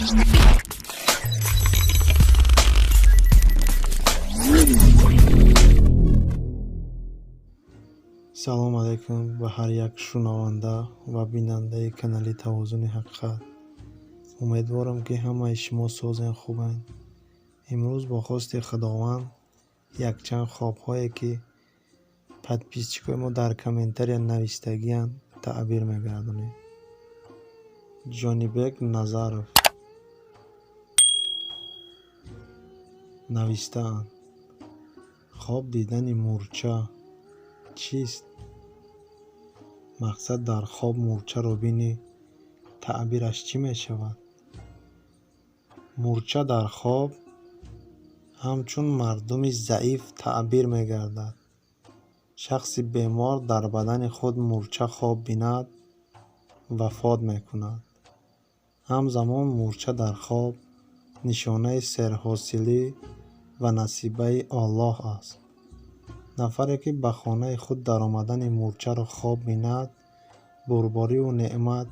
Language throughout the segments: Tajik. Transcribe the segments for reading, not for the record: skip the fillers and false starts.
салом алайкум ба ҳар як шунаванда ва бинандаи канали Тавозуни ҳақиқат. умедворам ки ҳамаи шумо созен хубанд. имрӯз бо хости худованд якчанд хобҳое ки подписчикои мо дар комментария навистагиянд таъбир мегардонем. ҷонибек Назаров навистаанд: хоб дидани мурча чист? мақсад дар хоб мурчаро бинӣ, таъбираш чӣ мешавад? мурча дар хоб ҳамчун мардуми заиф таъбир мегардад. шахси бемор дар бадани худ мурча хоб бинад, вафот мекунад. ҳамзамон мурча дар хоб нишонаи серҳосилӣ ва насибаи Аллоҳ аст. нафаре ки ба хонаи худ даромадани мурчаро хоб бинад, бурборию неъмат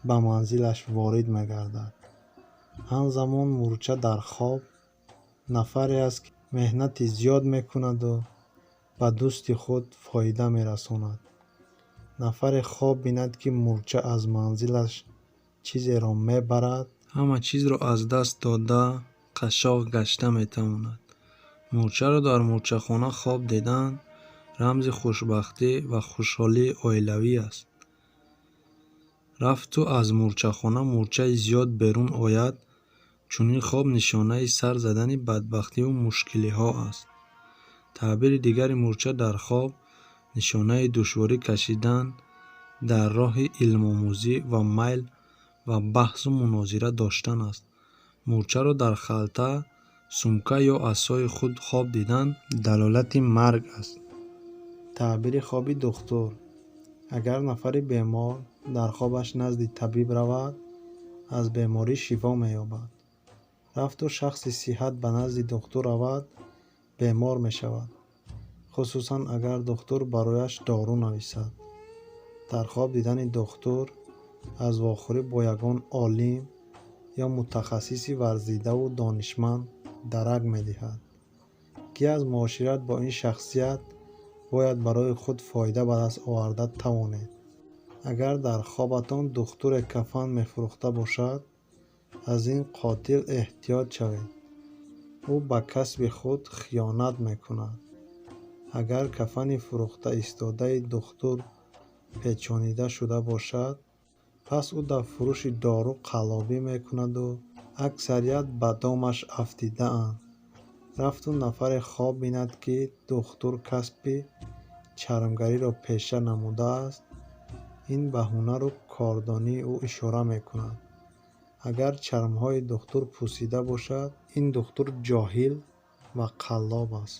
ба манзилаш ворид мегардад. ҳамзамон мурча дар хоб нафаре аст ки меҳнати зиёд мекунаду ба дӯсти худ фоида мерасонад. нафаре хоб бинад ки мурча аз манзилаш чизеро мебарад, ҳама чизро аз даст дода қашоқ гашта метавонад. мурчаро дар мурчахона хоб дидан рамзи хушбахтӣ ва хушҳолии оилавӣ аст. рафту аз мурчахона мурчаи зиёд берун ояд, чунин хоб нишонаи сар задани бадбахтиву мушкилиҳо аст. таъбири дигари мурча дар хоб нишонаи душворӣ кашидан дар роҳи илмомӯзӣ ва майл ва баҳсу мунозира доштан аст. мурчаро дар халта, сумка ё асои худ хоб дидан далолати марг аст. таъбири хоби духтур: агар нафари бемор дар хобаш назди табиб равад, аз беморӣ шифо меёбад. рафту шахси сиҳат ба назди духтур равад, бемор мешавад, хусусан агар духтур барояш дору нависад. дар хоб дидани духтур аз вохӯрӣ бо ягон олим ё мутахассиси варзидаву донишманд дарак медиҳад. ки аз муошират бо ин шахсият бояд барои худ фоида ба даст оварда тавонед. агар дар хобатон духтуре кафан мефурӯхта бошад, аз ин қотил эҳтиёт шавед. ӯ ба касби худ хиёнат мекунад. агар кафани фурӯхта истодаи духтур печонида шуда бошад, пас ӯ дар фурӯши дору қаллобӣ мекунаду аксарият ба домаш афтидаанд. рафту нафаре хоб бинад ки духтур касби чармгариро пеша намудааст, ин ба ҳунару кордонии ӯ ишора мекунад. агар чармҳои духтур пӯсида бошад, ин духтур ҷоҳил ва қаллоб аст.